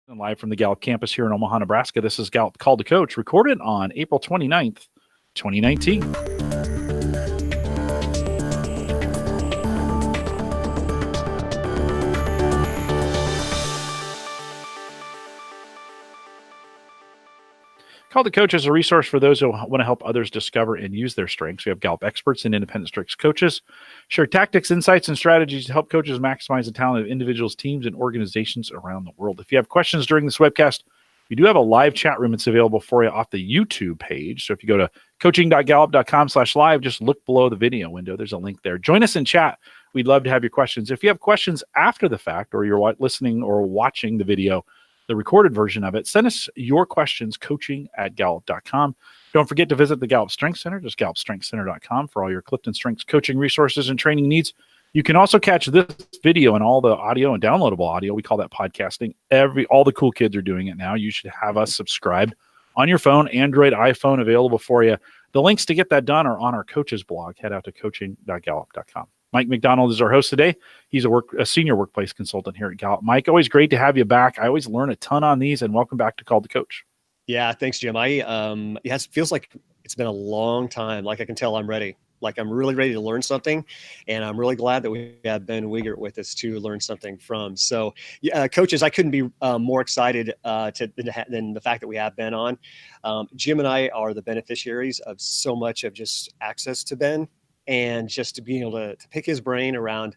And live from the Gallup campus here in Omaha, Nebraska, this is Gallup Called to Coach, recorded on April 29th, 2019. Called to Coach is a resource for those who want to help others discover and use their strengths. We have Gallup experts and independent strengths coaches share tactics, insights, and strategies to help coaches maximize the talent of individuals, teams, and organizations around the world. If you have questions during this webcast, we do have a live chat room. It's available for you off the YouTube page. So if you go to coaching.gallup.com/live, just look below the video window. There's a link there. Join us in chat. We'd love to have your questions. If you have questions after the fact, or you're listening or watching the video, the recorded version of it, send us your questions, coaching@gallup.com. Don't forget to visit the Gallup Strengths Center, just gallupstrengthscenter.com for all your CliftonStrengths coaching resources and training needs. You can also catch this video and all the audio and downloadable audio. We call that podcasting. All the cool kids are doing it now. You should have us subscribed on your phone, Android, iPhone, available for you. The links to get that done are on our coaches blog. Head out to coaching.gallup.com. Mike McDonald is our host today. He's a senior workplace consultant here at Gallup. Mike, always great to have you back. I always learn a ton on these, and welcome back to Called to Coach. Yeah, thanks, Jim. It feels like it's been a long time. Like I can tell I'm ready. Like I'm really ready to learn something, and I'm really glad that we have Ben Wigert with us to learn something from. So, coaches, I couldn't be more excited than the fact that we have Ben on. Jim and I are the beneficiaries of so much of just access to Ben, and just to be able to pick his brain around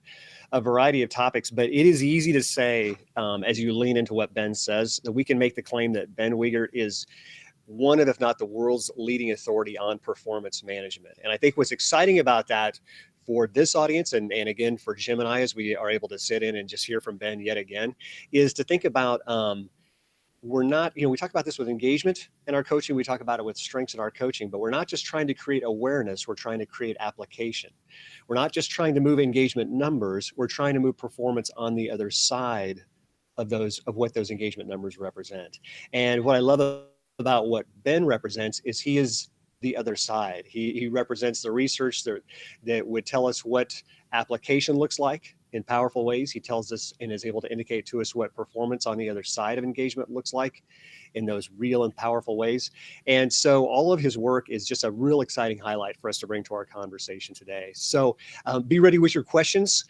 a variety of topics. But it is easy to say, as you lean into what Ben says, that we can make the claim that Ben Wigert is one of, if not the world's leading authority on performance management. And I think what's exciting about that for this audience, and again, for Jim and I, as we are able to sit in and just hear from Ben yet again, is to think about, we're not, we talk about this with engagement in our coaching, we talk about it with strengths in our coaching, but we're not just trying to create awareness, we're trying to create application. We're not just trying to move engagement numbers, we're trying to move performance on the other side of what those engagement numbers represent. And what I love about what Ben represents is he is the other side. He represents the research that would tell us what application looks like in powerful ways. He tells us and is able to indicate to us what performance on the other side of engagement looks like in those real and powerful ways. And so all of his work is just a real exciting highlight for us to bring to our conversation today. So be ready with your questions.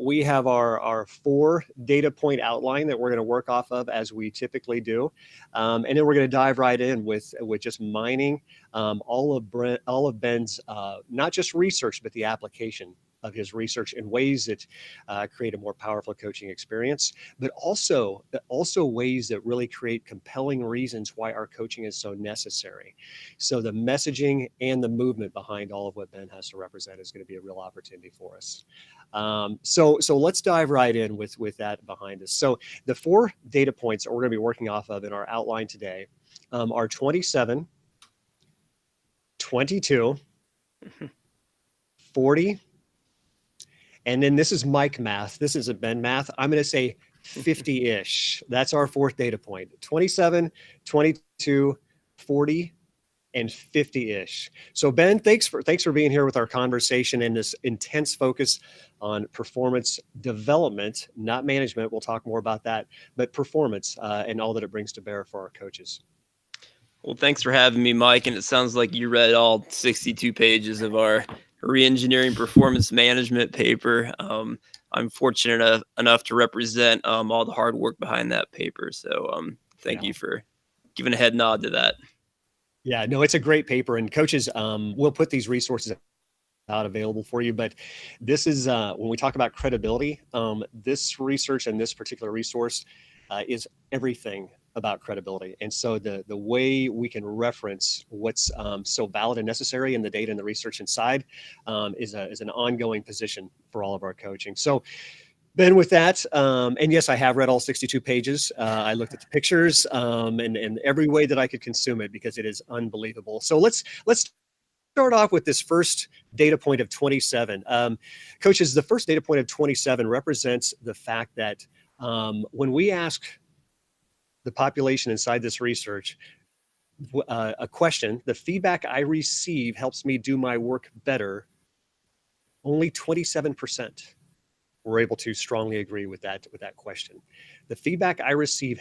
We have our 4 data point outline that we're going to work off of, as we typically do. And then we're going to dive right in with just mining all of Ben's, not just research, but the application of his research in ways that create a more powerful coaching experience, but also ways that really create compelling reasons why our coaching is so necessary. So the messaging and the movement behind all of what Ben has to represent is going to be a real opportunity for us. So let's dive right in with that behind us. So the 4 data points that we're going to be working off of in our outline today are 27, 22, 40, and then this is Mike math. This isn't Ben math. I'm going to say 50-ish. That's our 4th data point. 27, 22, 40, and 50-ish. So Ben, thanks for being here with our conversation and this intense focus on performance development, not management. We'll talk more about that, but performance and all that it brings to bear for our coaches. Well, thanks for having me, Mike. And it sounds like you read all 62 pages of our Reengineering Performance Management paper. I'm fortunate enough to represent all the hard work behind that paper. So thank you for giving a head nod to that. Yeah, no, it's a great paper. And coaches, we'll put these resources out available for you. But this is, when we talk about credibility, this research and this particular resource is everything about credibility. And so the way we can reference what's so valid and necessary in the data and the research inside is an ongoing position for all of our coaching. So Ben, with that, and yes, I have read all 62 pages. I looked at the pictures and every way that I could consume it, because it is unbelievable. So let's start off with this first data point of 27. Coaches, the first data point of 27 represents the fact that when we ask the population inside this research a question, the feedback I receive helps me do my work better, only 27% were able to strongly agree with that question. The feedback I receive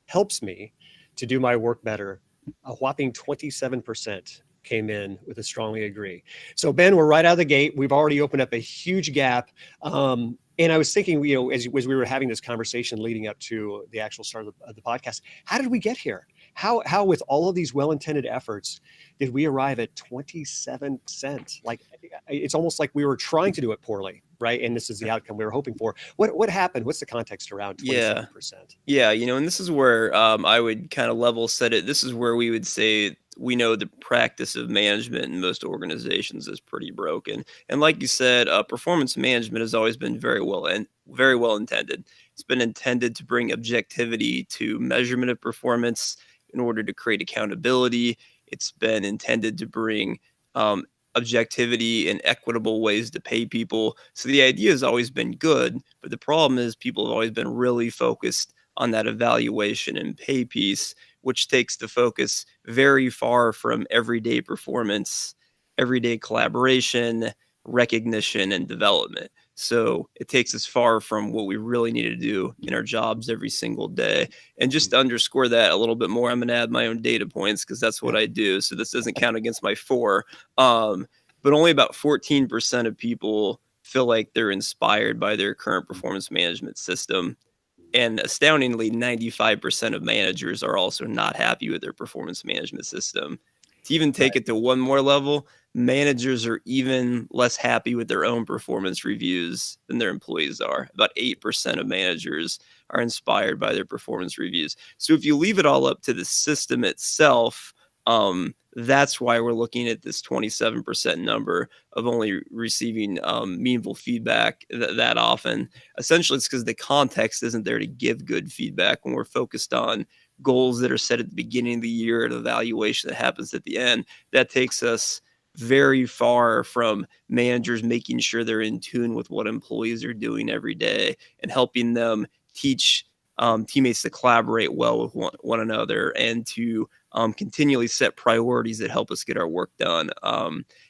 helps me to do my work better, a whopping 27% came in with a strongly agree. So Ben, we're right out of the gate. We've already opened up a huge gap. And I was thinking, as we were having this conversation leading up to the actual start of the podcast, how did we get here? How with all of these well-intended efforts did we arrive at 27%? Like, it's almost like we were trying to do it poorly, right? And this is the outcome we were hoping for. What happened? What's the context around 27%? Yeah, and this is where I would kind of level set it. This is where we would say we know the practice of management in most organizations is pretty broken. And like you said, performance management has always been very well intended. It's been intended to bring objectivity to measurement of performance in order to create accountability. It's been intended to bring objectivity and equitable ways to pay people. So the idea has always been good, but the problem is people have always been really focused on that evaluation and pay piece, which takes the focus very far from everyday performance, everyday collaboration, recognition, and development. So it takes us far from what we really need to do in our jobs every single day. And just to underscore that a little bit more, I'm going to add my own data points because that's what I do. So this doesn't count against my 4. But only about 14% of people feel like they're inspired by their current performance management system. And astoundingly, 95% of managers are also not happy with their performance management system. To even take it to one more level, managers are even less happy with their own performance reviews than their employees are. About 8% of managers are inspired by their performance reviews. So if you leave it all up to the system itself, that's why we're looking at this 27% number of only receiving meaningful feedback that often. Essentially, it's because the context isn't there to give good feedback when we're focused on goals that are set at the beginning of the year and evaluation that happens at the end. That takes us very far from managers making sure they're in tune with what employees are doing every day and helping them teach teammates to collaborate well with one another and to continually set priorities that help us get our work done.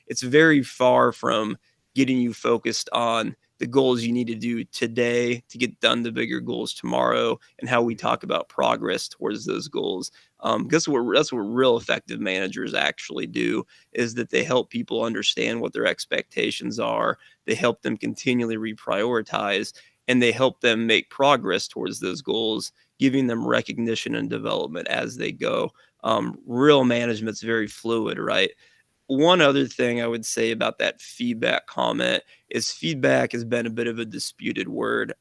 It's very far from getting you focused on the goals you need to do today to get done the bigger goals tomorrow and how we talk about progress towards those goals. That's what real effective managers actually do, is that they help people understand what their expectations are. They help them continually reprioritize, and they help them make progress towards those goals, giving them recognition and development as they go. Real management's very fluid, right? One other thing I would say about that feedback comment is feedback has been a bit of a disputed word.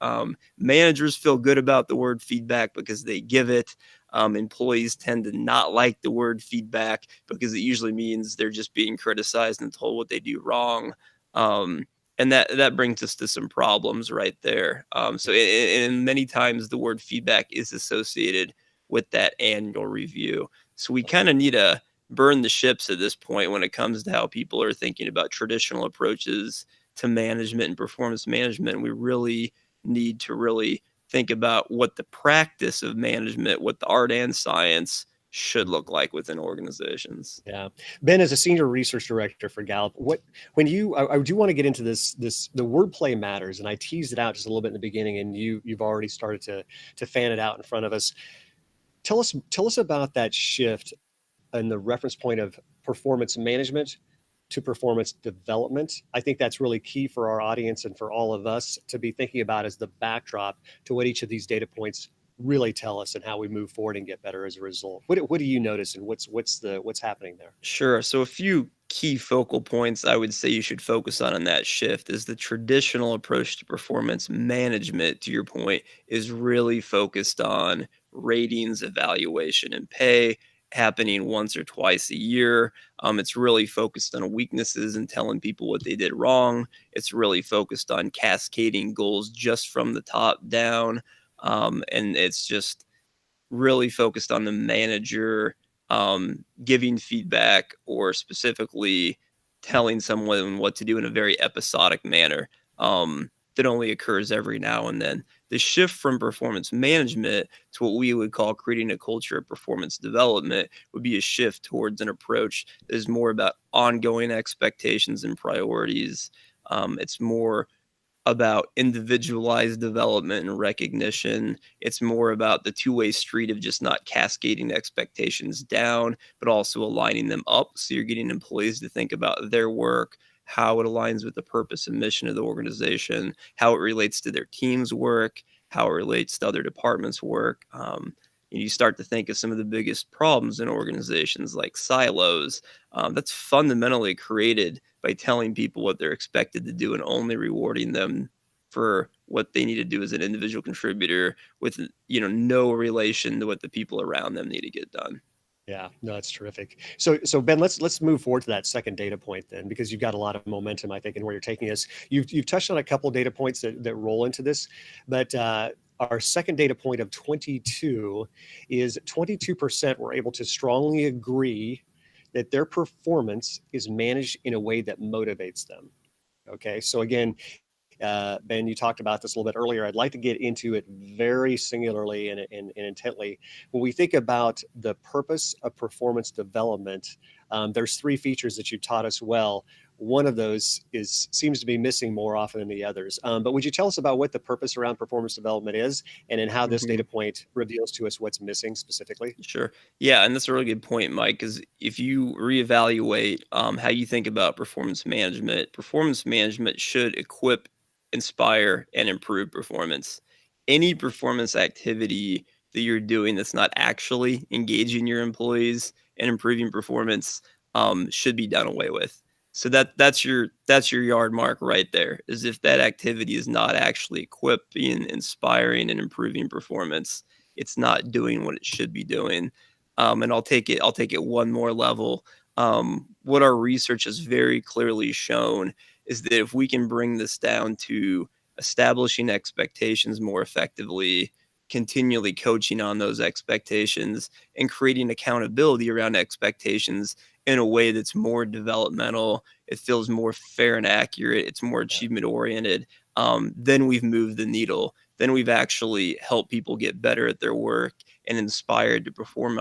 Managers feel good about the word feedback because they give it. Employees tend to not like the word feedback because it usually means they're just being criticized and told what they do wrong. And that brings us to some problems right there. So many times the word feedback is associated with that annual review. So we kind of need to burn the ships at this point when it comes to how people are thinking about traditional approaches to management and performance management. We really need to really think about what the practice of management, what the art and science should look like within organizations. Yeah. Ben, as a senior research director for Gallup, I do want to get into this, the wordplay matters, and I teased it out just a little bit in the beginning, and you've already started to fan it out in front of us. Tell us about that shift and the reference point of performance management to performance development. I think that's really key for our audience and for all of us to be thinking about as the backdrop to what each of these data points really tell us and how we move forward and get better as a result. What do you notice, and what's happening there? Sure. So a few key focal points I would say you should focus on in that shift is the traditional approach to performance management, to your point, is really focused on ratings, evaluation, and pay happening once or twice a year. It's really focused on weaknesses and telling people what they did wrong. It's really focused on cascading goals just from the top down. And it's just really focused on the manager giving feedback or specifically telling someone what to do in a very episodic manner that only occurs every now and then. The shift from performance management to what we would call creating a culture of performance development would be a shift towards an approach that is more about ongoing expectations and priorities. It's more about individualized development and recognition. It's more about the two-way street of just not cascading expectations down, but also aligning them up. So you're getting employees to think about their work, how it aligns with the purpose and mission of the organization, how it relates to their team's work, how it relates to other departments' work. You start to think of some of the biggest problems in organizations like silos. That's fundamentally created by telling people what they're expected to do and only rewarding them for what they need to do as an individual contributor with no relation to what the people around them need to get done. Yeah, no, that's terrific. So Ben, let's move forward to that second data point then, because you've got a lot of momentum, I think, in where you're taking us. You've touched on a couple data points that roll into this, but our second data point of 22 is 22% were able to strongly agree that their performance is managed in a way that motivates them. Okay, so again, Ben, you talked about this a little bit earlier. I'd like to get into it very singularly and intently. When we think about the purpose of performance development, there's three features that you taught us well. One of those seems to be missing more often than the others. But would you tell us about what the purpose around performance development is, and then how this data point reveals to us what's missing specifically? Sure. Yeah, and that's a really good point, Mike, because if you reevaluate how you think about performance management should equip, inspire, and improve performance. Any performance activity that you're doing that's not actually engaging your employees and improving performance should be done away with. So that's your yard mark right there. Is if that activity is not actually equipping, inspiring, and improving performance, it's not doing what it should be doing. And I'll take it one more level. What our research has very clearly shown is that if we can bring this down to establishing expectations more effectively, continually coaching on those expectations, and creating accountability around expectations in a way that's more developmental, it feels more fair and accurate, it's more achievement oriented, then we've moved the needle. Then we've actually helped people get better at their work and inspired to perform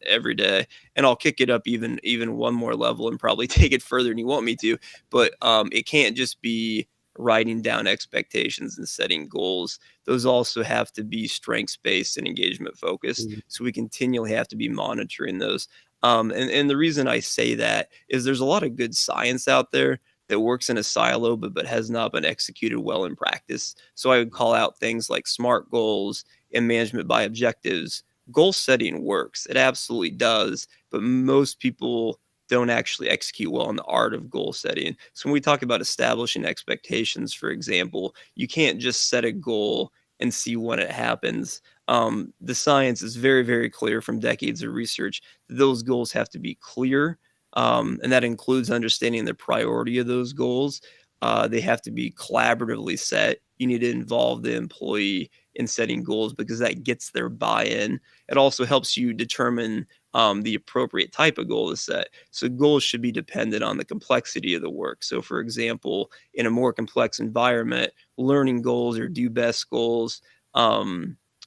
every day. And I'll kick it up even one more level and probably take it further than you want me to. But it can't just be writing down expectations and setting goals. Those also have to be strengths-based and engagement focused. So we continually have to be monitoring those. And the reason I say that is there's a lot of good science out there that works in a silo, but has not been executed well in practice. So I would call out things like SMART goals and management by objectives. Goal setting works. It absolutely does. But most people don't actually execute well in the art of goal setting. So when we talk about establishing expectations, for example, you can't just set a goal and see when it happens. The science is very, very clear from decades of research that those goals have to be clear. And that includes understanding the priority of those goals. They have to be collaboratively set. You need to involve the employee in setting goals because that gets their buy-in. It also helps you determine the appropriate type of goal to set. So goals should be dependent on the complexity of the work. So for example, in a more complex environment, learning goals or do best goals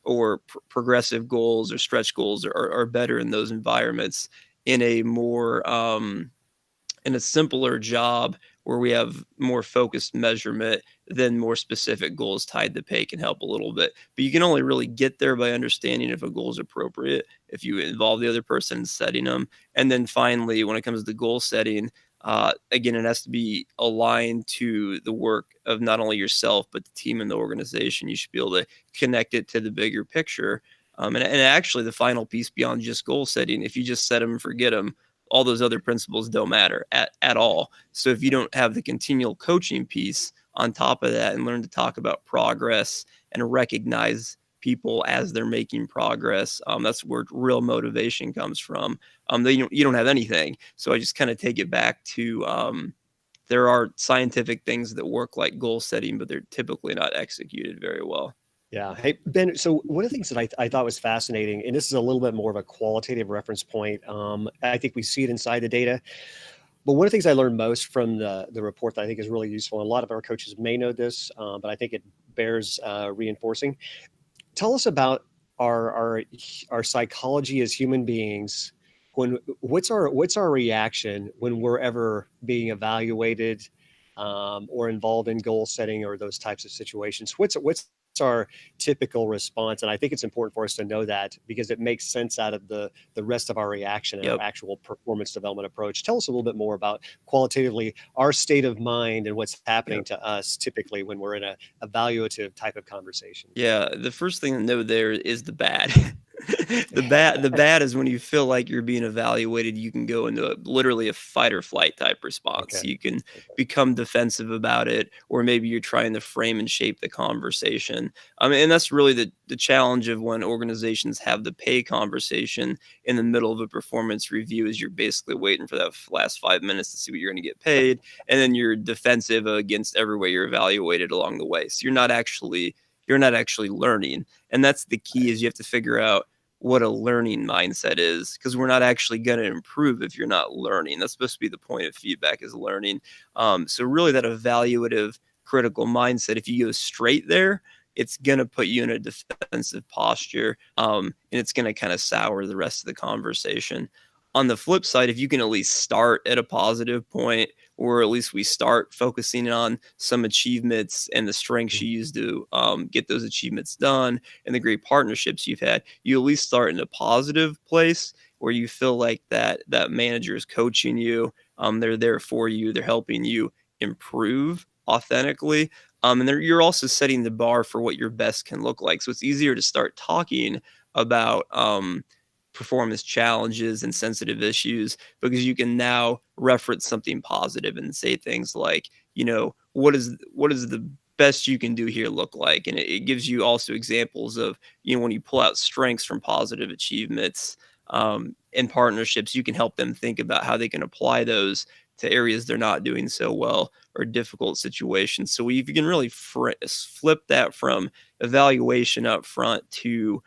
or progressive goals or stretch goals are better in those environments. In a more in a simpler job where we have more focused measurement, then more specific goals tied to pay can help a little bit. But you can only really get there by understanding if a goal is appropriate, if you involve the other person in setting them. And then finally, when it comes to goal setting, again, it has to be aligned to the work of not only yourself, but the team and the organization. You should be able to connect it to the bigger picture. And actually, the final piece beyond just goal setting, if you just set them and forget them, all those other principles don't matter at all. So if you don't have the continual coaching piece on top of that and learn to talk about progress and recognize people as they're making progress, that's where real motivation comes from. You don't have anything. So I just kind of take it back to there are scientific things that work like goal setting, but they're typically not executed very well. Yeah. Hey, Ben, so one of the things that I thought was fascinating, and this is a little bit more of a qualitative reference point, I think we see it inside the data, but one of the things I learned most from the report that I think is really useful, and a lot of our coaches may know this, but I think it bears reinforcing. Tell us about our psychology as human beings. What's our reaction when we're ever being evaluated or involved in goal setting or those types of situations. What's our typical response? And I think it's important for us to know that, because it makes sense out of the rest of our reaction and Yep. our actual performance development approach. Tell us a little bit more about qualitatively our state of mind and what's happening to us typically when we're in a evaluative type of conversation. Yeah, the first thing to know there is the bad. The bad is when you feel like you're being evaluated, you can go into literally a fight or flight type response. Okay. You can become defensive about it, or maybe you're trying to frame and shape the conversation. And that's really the challenge of when organizations have the pay conversation in the middle of a performance review, is you're basically waiting for that last 5 minutes to see what you're going to get paid, and then you're defensive against every way you're evaluated along the way. So you're not actually learning. And that's the key, is you have to figure out what a learning mindset is, because we're not actually going to improve if you're not learning. That's supposed to be the point of feedback, is learning. So really that evaluative critical mindset, if you go straight there, it's going to put you in a defensive posture, and it's going to kind of sour the rest of the conversation. On the flip side, if you can at least start at a positive point, or at least we start focusing on some achievements and the strengths you use to get those achievements done, and the great partnerships you've had, you at least start in a positive place where you feel like that manager is coaching you. They're there for you. They're helping you improve authentically. And you're also setting the bar for what your best can look like. So it's easier to start talking about performance challenges and sensitive issues, because you can now reference something positive and say things like, what is the best you can do here look like? And it gives you also examples of, when you pull out strengths from positive achievements and partnerships, you can help them think about how they can apply those to areas they're not doing so well or difficult situations. So if you can really flip that from evaluation up front to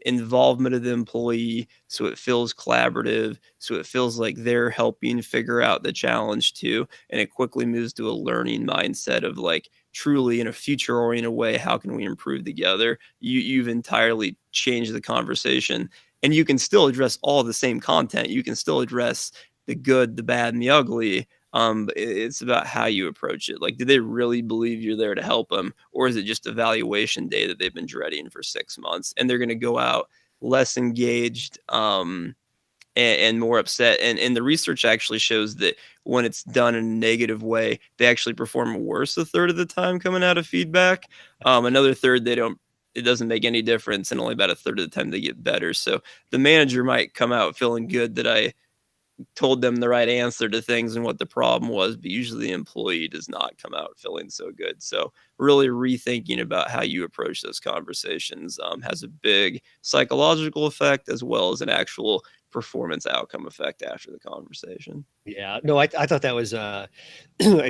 involvement of the employee, so it feels collaborative, so it feels like they're helping figure out the challenge too, and it quickly moves to a learning mindset of like, truly in a future oriented way, how can we improve together? You've entirely changed the conversation, and you can still address all the same content. You can still address the good, the bad, and the ugly. But it's about how you approach it. Like, do they really believe you're there to help them, or is it just evaluation day that they've been dreading for 6 months, and they're going to go out less engaged and more upset? And the research actually shows that when it's done in a negative way, they actually perform worse a third of the time coming out of feedback. Another third, it doesn't make any difference, and only about a third of the time they get better. So the manager might come out feeling good that I told them the right answer to things and what the problem was, but usually the employee does not come out feeling so good. So really rethinking about how you approach those conversations has a big psychological effect, as well as an actual performance outcome effect after the conversation. Yeah, no, I thought that was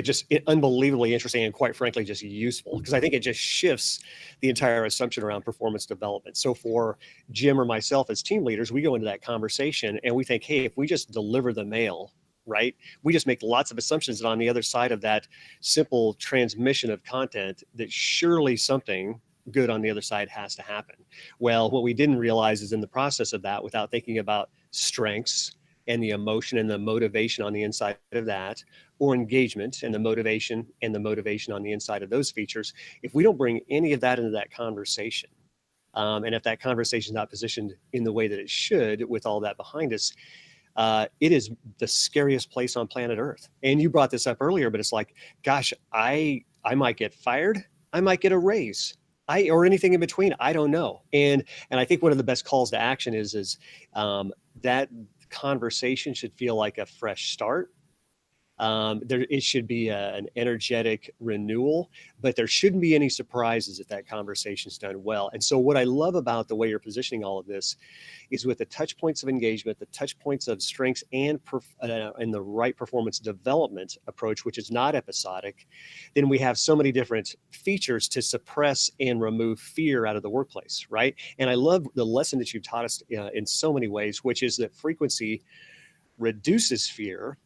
just unbelievably interesting, and quite frankly, just useful, because I think it just shifts the entire assumption around performance development. So for Jim or myself as team leaders, we go into that conversation and we think, hey, if we just deliver the mail, right, we just make lots of assumptions that on the other side of that simple transmission of content, that surely something good on the other side has to happen. Well, what we didn't realize is in the process of that, without thinking about strengths and the emotion and the motivation on the inside of that, or engagement and the motivation on the inside of those features, if we don't bring any of that into that conversation, and if that conversation is not positioned in the way that it should, with all that behind us, it is the scariest place on planet Earth. And you brought this up earlier, but it's like, gosh, I might get fired, I might get a raise, or anything in between. I don't know. And I think one of the best calls to action is that conversation should feel like a fresh start. It should be an energetic renewal, but there shouldn't be any surprises if that conversation's done well. And so what I love about the way you're positioning all of this is with the touch points of engagement, the touch points of strengths, and the right performance development approach, which is not episodic, then we have so many different features to suppress and remove fear out of the workplace, right? And I love the lesson that you've taught us in so many ways, which is that frequency reduces fear,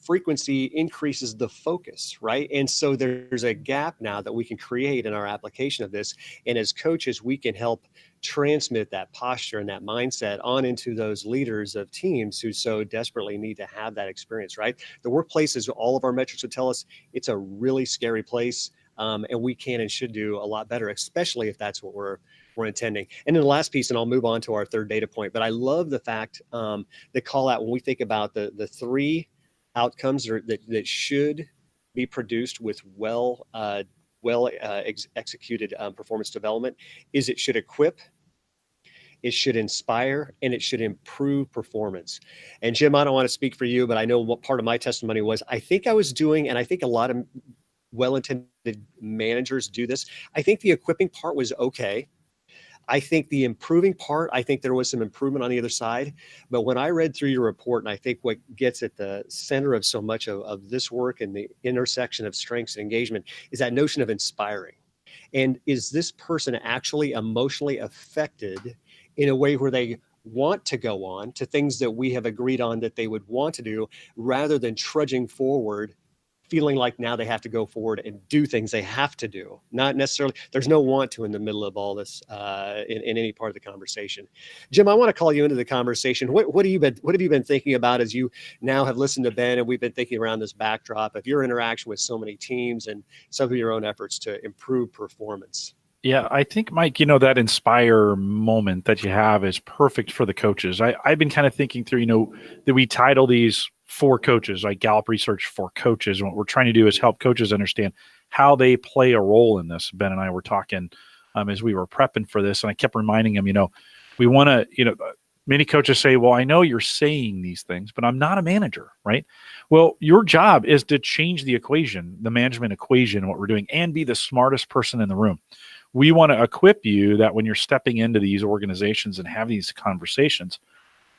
frequency increases the focus, right? And so there's a gap now that we can create in our application of this. And as coaches, we can help transmit that posture and that mindset on into those leaders of teams who so desperately need to have that experience, right? The workplace, is all of our metrics would tell us, it's a really scary place. And we can and should do a lot better, especially if that's what we're intending. And then the last piece, and I'll move on to our third data point, but I love the fact that call out when we think about the three outcomes that should be produced with executed performance development, is it should equip, it should inspire, and it should improve performance. And Jim, I don't want to speak for you, but I know what part of my testimony was, I think I was doing, and I think a lot of well-intended managers do this, I think the equipping part was okay. I think the improving part, I think there was some improvement on the other side. But when I read through your report, and I think what gets at the center of so much of this work and the intersection of strengths and engagement is that notion of inspiring. And is this person actually emotionally affected in a way where they want to go on to things that we have agreed on that they would want to do, rather than trudging forward, feeling like now they have to go forward and do things they have to do, not necessarily, there's no want to in the middle of all this in any part of the conversation. Jim, I want to call you into the conversation. What have you been thinking about as you now have listened to Ben, and we've been thinking around this backdrop of your interaction with so many teams and some of your own efforts to improve performance? Yeah, I think, Mike, that inspire moment that you have is perfect for the coaches. I've been kind of thinking through, that we title these for coaches, like Gallup research for coaches. And what we're trying to do is help coaches understand how they play a role in this. Ben and I were talking as we were prepping for this, and I kept reminding him, we want to, many coaches say, well, I know you're saying these things, but I'm not a manager, right? Well, your job is to change the equation, the management equation, what we're doing, and be the smartest person in the room. We want to equip you that when you're stepping into these organizations and have these conversations,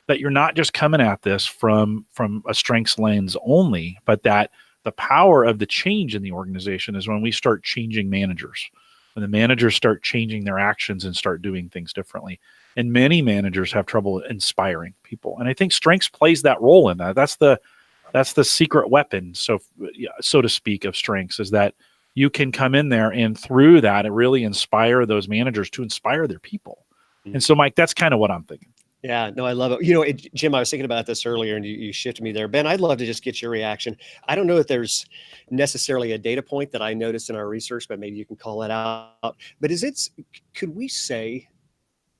that you're not just coming at this from a strengths lens only, but that the power of the change in the organization is when we start changing managers, when the managers start changing their actions and start doing things differently. And many managers have trouble inspiring people. And I think strengths plays that role in that. That's the secret weapon, so to speak, of strengths, is that you can come in there and through that, it really inspire those managers to inspire their people. Mm-hmm. And so, Mike, that's kind of what I'm thinking. Yeah, no, I love it. Jim, I was thinking about this earlier and you shifted me there. Ben, I'd love to just get your reaction. I don't know if there's necessarily a data point that I noticed in our research, but maybe you can call it out. But could we say,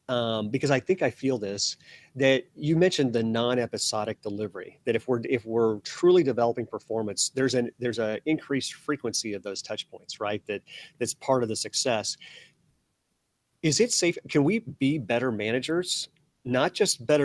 because I think I feel this, that you mentioned the non-episodic delivery, that if we're truly developing performance, there's an increased frequency of those touch points, right? That's part of the success. Is it safe? Can we be better managers? Not just that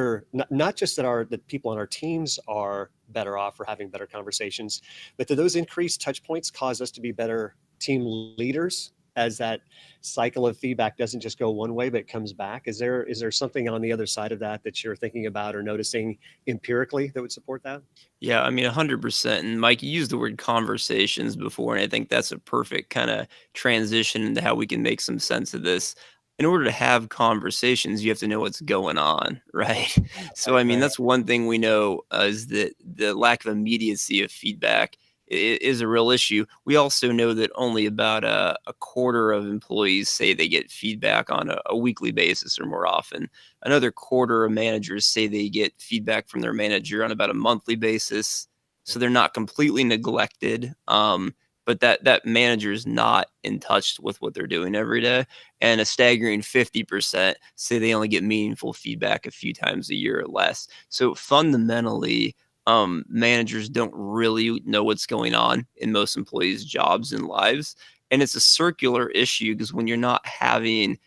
the people on our teams are better off for having better conversations, but do those increased touch points cause us to be better team leaders, as that cycle of feedback doesn't just go one way, but comes back? Is there something on the other side of that you're thinking about or noticing empirically that would support that? Yeah, 100%. And Mike, you used the word conversations before, and I think that's a perfect kind of transition into how we can make some sense of this. In order to have conversations, you have to know what's going on, right? So, that's one thing we know is that the lack of immediacy of feedback is a real issue. We also know that only about a quarter of employees say they get feedback on a weekly basis or more often. Another quarter of managers say they get feedback from their manager on about a monthly basis. So they're not completely neglected. But that manager is not in touch with what they're doing every day. And a staggering 50% say they only get meaningful feedback a few times a year or less. So fundamentally, managers don't really know what's going on in most employees' jobs and lives. And it's a circular issue because when you're not having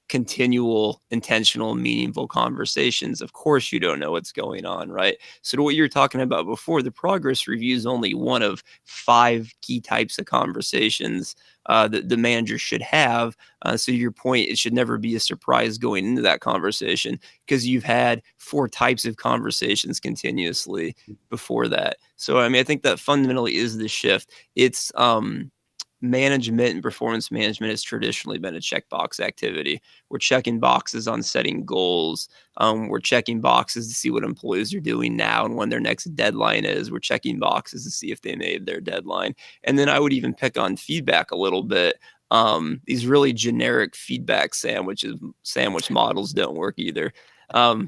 continual, intentional, meaningful conversations, of course you don't know what's going on, right? So to what you were talking about before, the progress review is only one of 5 key types of conversations that the manager should have. So your point, it should never be a surprise going into that conversation because you've had 4 types of conversations continuously before that. So I think that fundamentally is the shift. It's management and performance management has traditionally been a checkbox activity. We're checking boxes on setting goals. We're checking boxes to see what employees are doing now and when their next deadline is. We're checking boxes to see if they made their deadline. And then I would even pick on feedback a little bit. These really generic feedback sandwich models don't work either.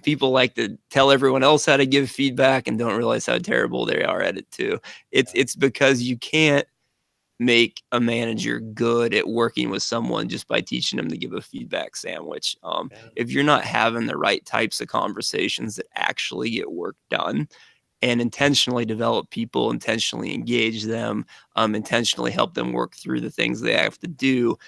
People like to tell everyone else how to give feedback and don't realize how terrible they are at it too. It's because you can't make a manager good at working with someone just by teaching them to give a feedback sandwich. If you're not having the right types of conversations that actually get work done, and intentionally develop people, intentionally engage them, intentionally help them work through the things they have to do.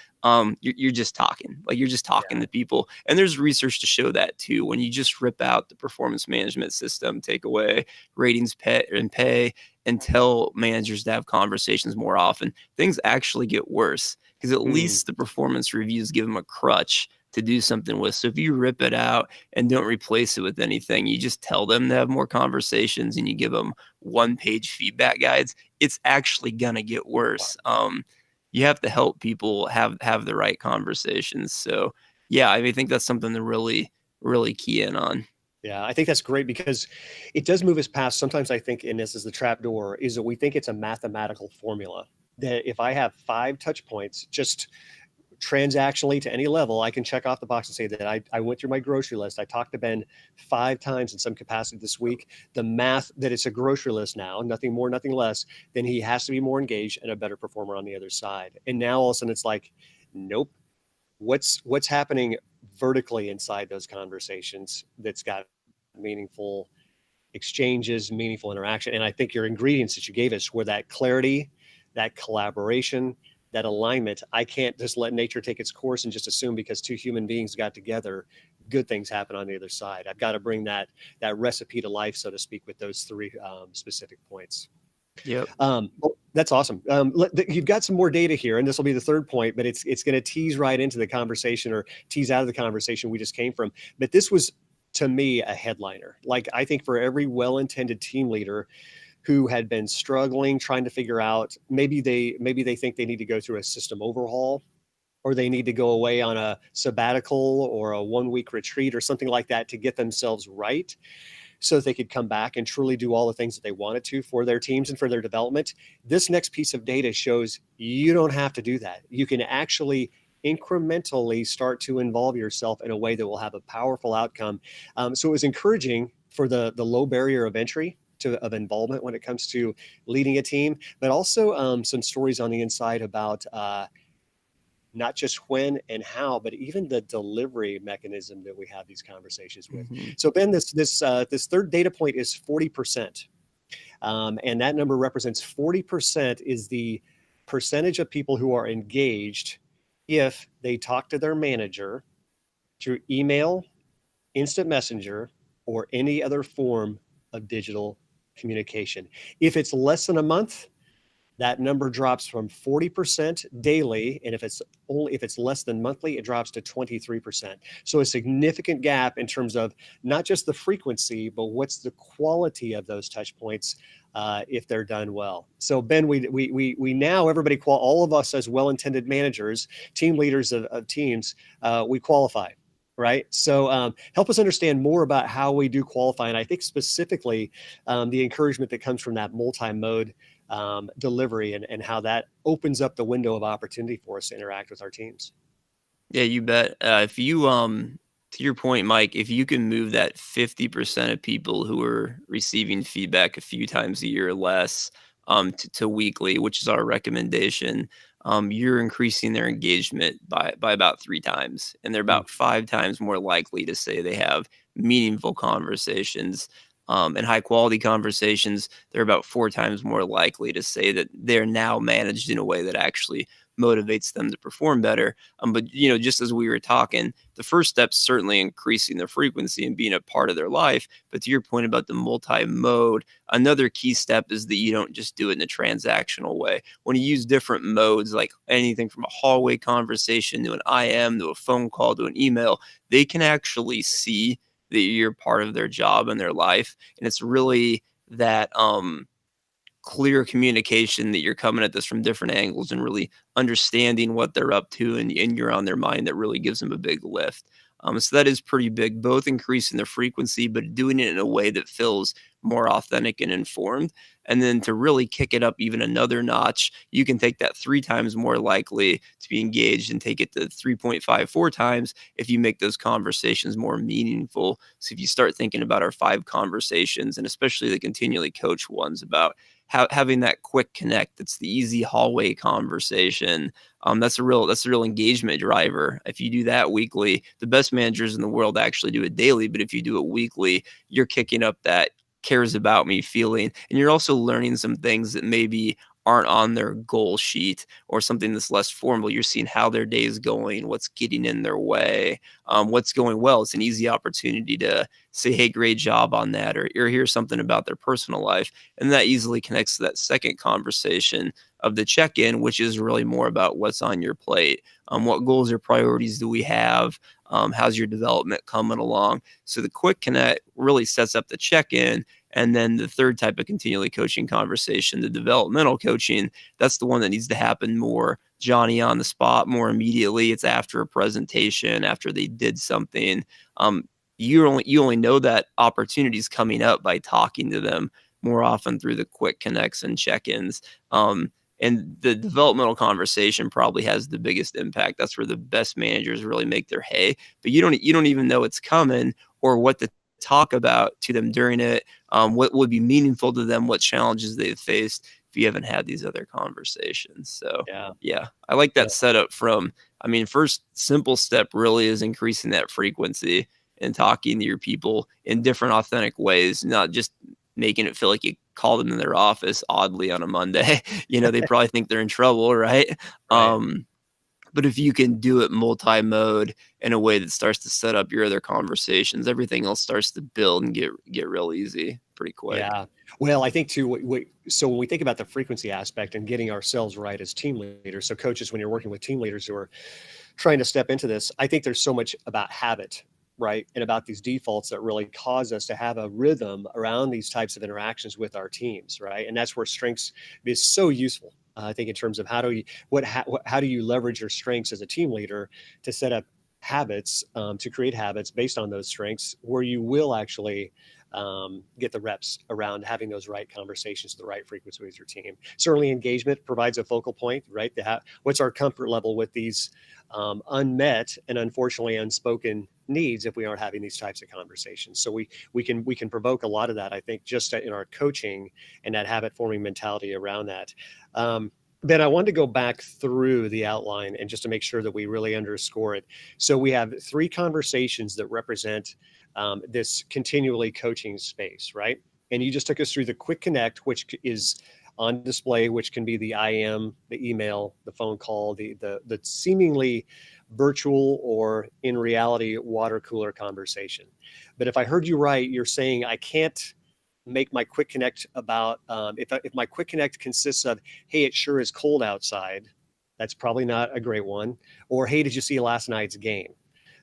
You're just talking, you're just talking to people. And there's research to show that too. When you just rip out the performance management system, take away ratings, pay, and tell managers to have conversations more often, things actually get worse because at least the performance reviews give them a crutch to do something with. So if you rip it out and don't replace it with anything, you just tell them to have more conversations and you give them one-page feedback guides, it's actually gonna get worse. You have to help people have the right conversations. So yeah, I think that's something to really, really key in on. Yeah, I think that's great because it does move us past. Sometimes I think, and this is the trap door, is that we think it's a mathematical formula that if I have 5 touch points, just transactionally to any level, I can check off the box and say that I went through my grocery list. I talked to Ben 5 times in some capacity this week. The math that it's a grocery list now, nothing more, nothing less, then he has to be more engaged and a better performer on the other side. And now all of a sudden it's like, nope. What's happening vertically inside those conversations that's got meaningful exchanges, meaningful interaction? And I think your ingredients that you gave us were that clarity, that collaboration, that alignment. I can't just let nature take its course and just assume because 2 human beings got together, good things happen on the other side. I've got to bring that recipe to life, so to speak, with those 3 specific points. Yep. Well, that's awesome. You've got some more data here, and this will be the 3rd point, but it's going to tease right into the conversation or tease out of the conversation we just came from. But this was, to me, a headliner. Like, I think for every well-intended team leader who had been struggling, trying to figure out, maybe they think they need to go through a system overhaul, or they need to go away on a sabbatical or a 1-week retreat or something like that to get themselves right, so that they could come back and truly do all the things that they wanted to for their teams and for their development. This next piece of data shows you don't have to do that. You can actually incrementally start to involve yourself in a way that will have a powerful outcome. So it was encouraging for the low barrier of entry of involvement when it comes to leading a team, but also some stories on the inside about not just when and how, but even the delivery mechanism that we have these conversations with. So Ben, this 3rd data point is 40%. And that number represents 40% is the percentage of people who are engaged if they talk to their manager through email, instant messenger, or any other form of digital communication. If it's less than a month, that number drops from 40% daily, and if it's less than monthly, it drops to 23%. So a significant gap in terms of not just the frequency, but what's the quality of those touch points if they're done well. So Ben, we now, everybody, all of us as well-intended managers, team leaders of teams, we qualify. Right. So help us understand more about how we do qualify. And I think specifically the encouragement that comes from that multi-mode delivery and how that opens up the window of opportunity for us to interact with our teams. Yeah, you bet. If you, to your point, Mike, if you can move that 50% of people who are receiving feedback a few times a year or less to weekly, which is our recommendation, you're increasing their engagement by about 3 times. And they're about 5 times more likely to say they have meaningful conversations and high quality conversations. They're about 4 times more likely to say that they're now managed in a way that actually motivates them to perform better. But, just as we were talking, the first step's certainly increasing the frequency and being a part of their life. But to your point about the multi-mode, another key step is that you don't just do it in a transactional way. When you use different modes, like anything from a hallway conversation to an IM to a phone call to an email, they can actually see that you're part of their job and their life. And it's really that clear communication that you're coming at this from different angles and really understanding what they're up to, and you're on their mind, that really gives them a big lift. So that is pretty big, both increasing the frequency, but doing it in a way that feels more authentic and informed. And then to really kick it up even another notch, you can take that 3 times more likely to be engaged and take it to 3.54 times if you make those conversations more meaningful. So if you start thinking about our 5 conversations, and especially the continually coach ones, about having that quick connect, that's the easy hallway conversation. That's a real engagement driver. If you do that weekly, the best managers in the world actually do it daily, but if you do it weekly, you're kicking up that cares about me feeling, and you're also learning some things that maybe aren't on their goal sheet, or something that's less formal. You're seeing how their day is going, what's getting in their way, what's going well. It's an easy opportunity to say, hey, great job on that, or hear something about their personal life. And that easily connects to that second conversation of the check-in, which is really more about what's on your plate. What goals or priorities do we have? How's your development coming along? So the quick connect really sets up the check-in. And then the third type of continually coaching conversation, the developmental coaching, that's the one that needs to happen more Johnny on the spot, more immediately. It's after a presentation, after they did something. You only know that opportunity is coming up by talking to them more often through the quick connects and check-ins. And the developmental conversation probably has the biggest impact. That's where the best managers really make their hay. But you don't even know it's coming, or what to talk about to them during it, what would be meaningful to them, what challenges they've faced, if you haven't had these other conversations. So yeah, I like that setup from, first simple step really is increasing that frequency and talking to your people in different authentic ways, not just making it feel like you call them in their office oddly on a Monday. They probably think they're in trouble, right? But if you can do it multi-mode in a way that starts to set up your other conversations, everything else starts to build and get real easy pretty quick. Yeah. Well, I think too, so when we think about the frequency aspect and getting ourselves right as team leaders, so coaches, when you're working with team leaders who are trying to step into this, I think there's so much about habit, right? And about these defaults that really cause us to have a rhythm around these types of interactions with our teams, right? And that's where strengths is so useful. I think in terms of how do you leverage your strengths as a team leader to set up habits, to create habits based on those strengths, where you will actually get the reps around having those right conversations, the right frequency with your team. Certainly engagement provides a focal point, right? What's our comfort level with these unmet and unfortunately unspoken needs if we aren't having these types of conversations? So we can provoke a lot of that, I think, just in our coaching and that habit forming mentality around that. Ben, I wanted to go back through the outline and just to make sure that we really underscore it. So we have 3 conversations that represent this continually coaching space, right? And you just took us through the quick connect, which is on display, which can be the IM, the email, the phone call, the seemingly virtual or in reality water cooler conversation. But if I heard you right, you're saying I can't make my quick connect about if my quick connect consists of, hey, it sure is cold outside, that's probably not a great one. Or, hey, did you see last night's game?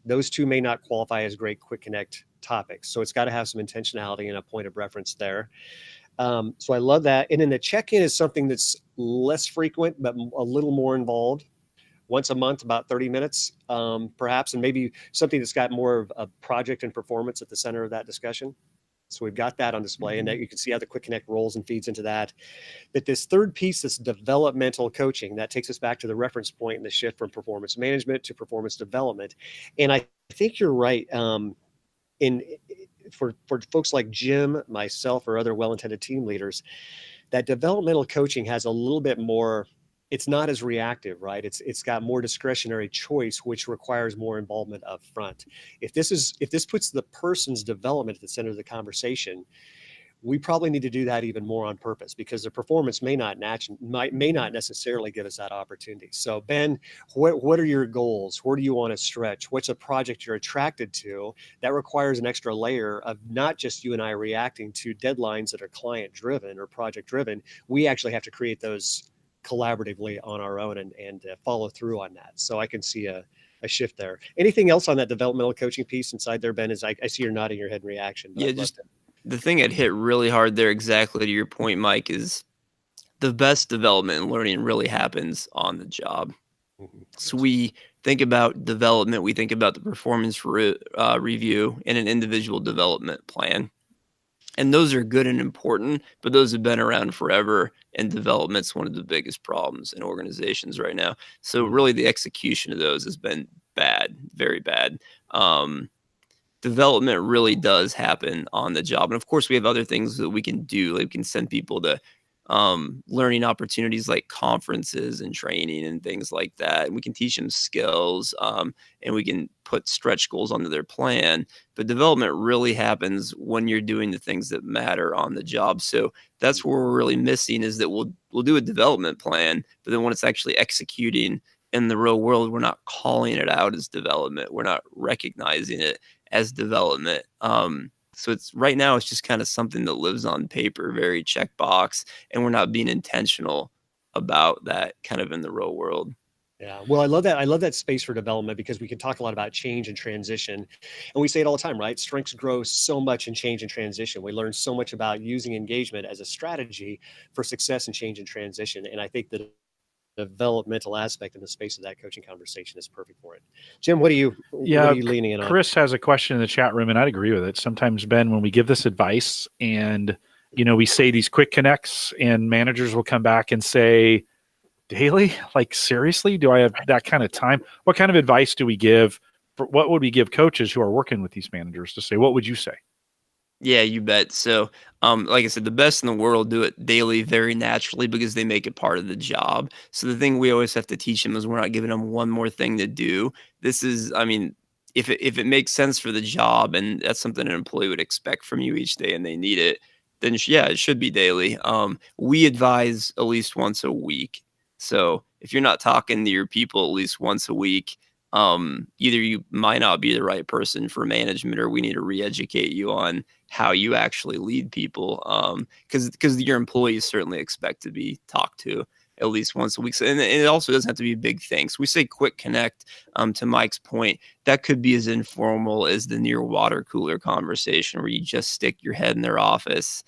Those 2 may not qualify as great quick connect topics. So it's got to have some intentionality and a point of reference there. So I love that. And then the check-in is something that's less frequent, but a little more involved. Once a month, about 30 minutes, perhaps, and maybe something that's got more of a project and performance at the center of that discussion. So we've got that on display, and that you can see how the quick connect rolls and feeds into that. But this third piece, this developmental coaching, that takes us back to the reference point and the shift from performance management to performance development. And I think you're right. For folks like Jim, myself, or other well-intended team leaders, that developmental coaching has a little bit more, it's not as reactive, right? It's got more discretionary choice, which requires more involvement up front. If this puts the person's development at the center of the conversation, we probably need to do that even more on purpose, because the performance may not necessarily give us that opportunity. So Ben, what are your goals? Where do you want to stretch? What's a project you're attracted to that requires an extra layer of not just you and I reacting to deadlines that are client driven or project driven? We actually have to create those collaboratively on our own and follow through on that. So I can see a shift there. Anything else on that developmental coaching piece inside there, Ben? I see you're nodding your head in reaction. Yeah, just the thing I'd hit really hard there, exactly to your point, Mike, is the best development and learning really happens on the job. So we think about development, we think about the performance review and an individual development plan. And those are good and important, but those have been around forever. And development's one of the biggest problems in organizations right now. So really the execution of those has been bad, very bad. Development really does happen on the job. And of course, we have other things that we can do. Like we can send people to learning opportunities like conferences and training and things like that. And we can teach them skills and we can put stretch goals onto their plan. But development really happens when you're doing the things that matter on the job. So that's where we're really missing is that we'll do a development plan, but then when it's actually executing in the real world, we're not calling it out as development. We're not recognizing it as development. So it's right now, it's just kind of something that lives on paper, very checkbox, and we're not being intentional about that kind of in the real world. Yeah. Well, I love that. I love that space for development because we can talk a lot about change and transition. And we say it all the time, right? Strengths grow so much in change and transition. We learn so much about using engagement as a strategy for success and change and transition. And I think the developmental aspect in the space of that coaching conversation is perfect for it. Jim, what are you leaning in on? Chris has a question in the chat room, and I'd agree with it. Sometimes, Ben, when we give this advice and, we say these quick connects and managers will come back and say, daily? Like, seriously, do I have that kind of time? What kind of advice do we give? What would we give coaches who are working with these managers to say? What would you say? Yeah, you bet. So, like I said, the best in the world do it daily very naturally because they make it part of the job. So the thing we always have to teach them is we're not giving them one more thing to do. This is, if it makes sense for the job and that's something an employee would expect from you each day and they need it, then yeah, it should be daily. We advise at least once a week. So if you're not talking to your people at least once a week, either you might not be the right person for management or we need to re-educate you on how you actually lead people. Because your employees certainly expect to be talked to at least once a week. So, and it also doesn't have to be big things. We say quick connect, to Mike's point, that could be as informal as the near water cooler conversation where you just stick your head in their office.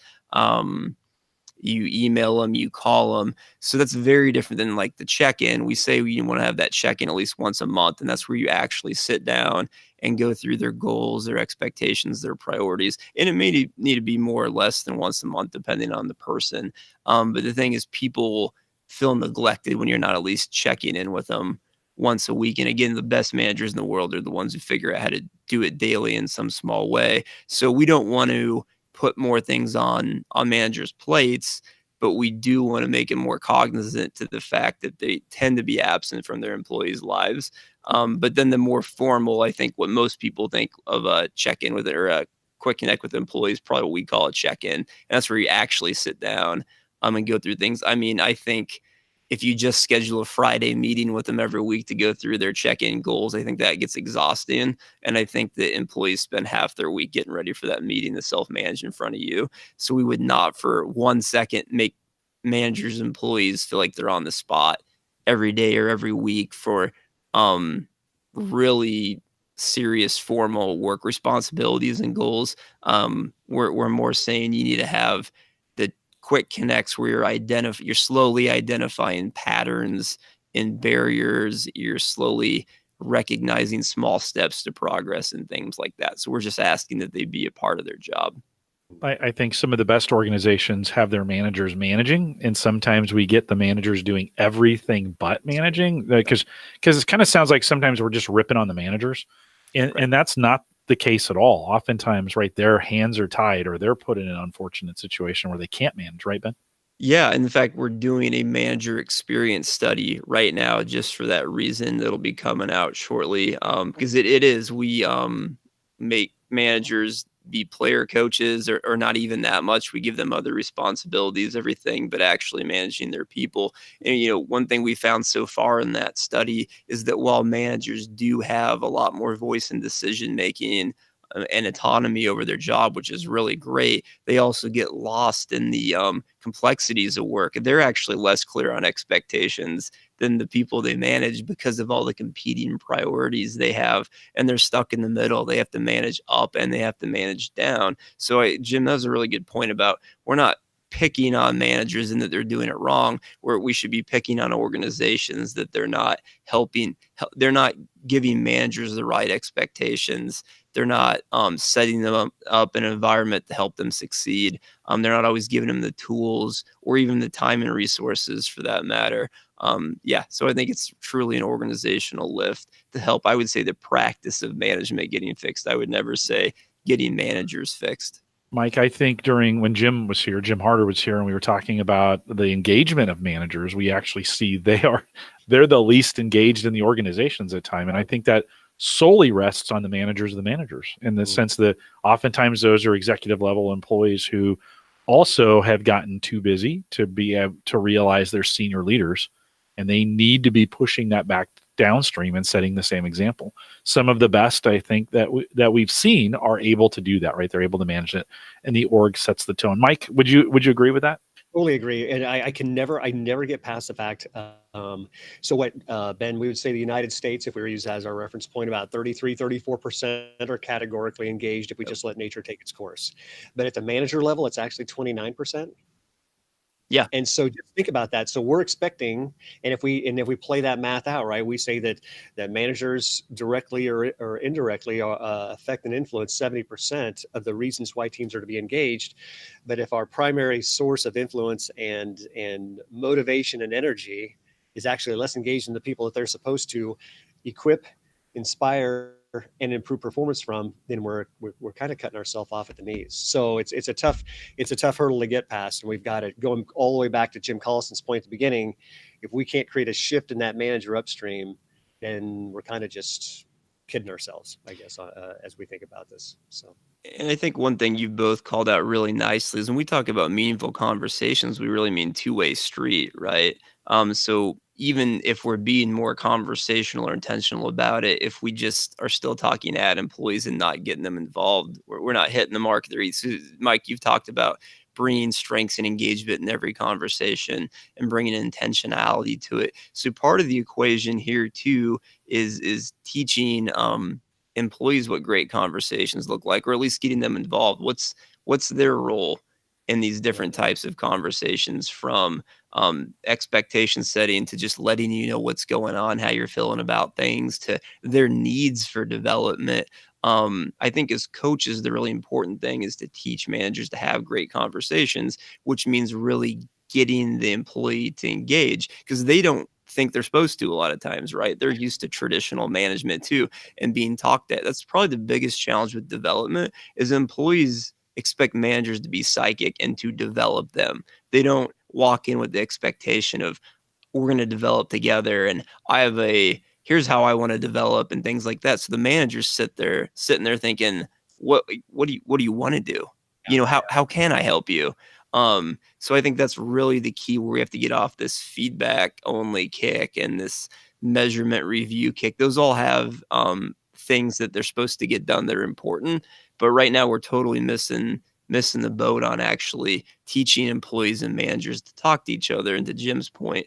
You email them, you call them. So that's very different than like the check-in. We say we want to have that check-in at least once a month. And that's where you actually sit down and go through their goals, their expectations, their priorities. And it may need to be more or less than once a month, depending on the person. But the thing is, people feel neglected when you're not at least checking in with them once a week. And again, the best managers in the world are the ones who figure out how to do it daily in some small way. So we don't want to put more things on managers' plates, but we do want to make it more cognizant to the fact that they tend to be absent from their employees' lives. But then the more formal, I think what most people think of a check-in with it or a quick connect with employees, probably what we call a check-in. And that's where you actually sit down and go through things. I think if you just schedule a Friday meeting with them every week to go through their check-in goals, I think that gets exhausting. And I think that employees spend half their week getting ready for that meeting to self-manage in front of you. So we would not for 1 second make managers, employees feel like they're on the spot every day or every week for really serious formal work responsibilities and goals. We're more saying you need to have the quick connects where you're slowly identifying patterns and barriers. You're slowly recognizing small steps to progress and things like that. So we're just asking that they be a part of their job. I think some of the best organizations have their managers managing, and sometimes we get the managers doing everything but managing because it kind of sounds like sometimes we're just ripping on the managers, and that's not the case at all. Oftentimes, right, their hands are tied or they're put in an unfortunate situation where they can't manage, right, Ben? Yeah, in fact, we're doing a manager experience study right now just for that reason. That'll be coming out shortly because it is. We make managers be player coaches or not even that much. We give them other responsibilities, everything, but actually managing their people. And, one thing we found so far in that study is that while managers do have a lot more voice in decision-making and autonomy over their job, which is really great, they also get lost in the complexities of work. They're actually less clear on expectations than the people they manage because of all the competing priorities they have, and they're stuck in the middle. They have to manage up and they have to manage down. So Jim, that was a really good point about we're not picking on managers and that they're doing it wrong, where we should be picking on organizations that they're not they're not giving managers the right expectations. They're not setting them up in an environment to help them succeed. They're not always giving them the tools or even the time and resources for that matter. So I think it's truly an organizational lift to help, I would say, the practice of management getting fixed. I would never say getting managers fixed. Mike, I think during when Jim Harder was here, and we were talking about the engagement of managers, we actually see they're the least engaged in the organizations at time. And I think that solely rests on the managers of the managers, in the sense that oftentimes those are executive level employees who also have gotten too busy to be able to realize they're senior leaders, and they need to be pushing that back downstream and setting the same example. Some of the best, I think, that we've seen are able to do that, right? They're able to manage it, and the org sets the tone. Mike, would you agree with that? Totally agree. And I never get past the fact. So what, Ben, we would say the United States, if we were used as our reference point, about 34% are categorically engaged if we just let nature take its course. But at the manager level, it's actually 29%. Yeah. And so just think about that. So we're expecting, and if we play that math out, right, we say that managers directly or indirectly affect and influence 70% of the reasons why teams are to be engaged. But if our primary source of influence and motivation and energy is actually less engaged in the people that they're supposed to equip, inspire, and improve performance from, then we're kind of cutting ourselves off at the knees. So it's a tough hurdle to get past, and we've got it going all the way back to Jim Collison's point at the beginning. If we can't create a shift in that manager upstream, then we're kind of just kidding ourselves, I guess, as we think about this. So. And I think one thing you both called out really nicely is when we talk about meaningful conversations, we really mean two-way street, right? So even if we're being more conversational or intentional about it, if we just are still talking at employees and not getting them involved, we're not hitting the mark there. So Mike, you've talked about bringing strengths and engagement in every conversation and bringing intentionality to it. So part of the equation here too is teaching employees what great conversations look like, or at least getting them involved. What's their role in these different types of conversations, from expectation setting to just letting you know what's going on, how you're feeling about things, to their needs for development. I think as coaches, the really important thing is to teach managers to have great conversations, which means really getting the employee to engage, because they don't think they're supposed to a lot of times, right? They're used to traditional management too, and being talked at. That's probably the biggest challenge with development, is employees expect managers to be psychic and to develop them. They don't walk in with the expectation of, we're going to develop together, and here's how I want to develop, and things like that. So the managers sitting there thinking, what do you want to do? How can I help you? So I think that's really the key, where we have to get off this feedback only kick and this measurement review kick. Those all have things that they're supposed to get done that are important, but right now we're totally missing the boat on actually teaching employees and managers to talk to each other. And to Jim's point,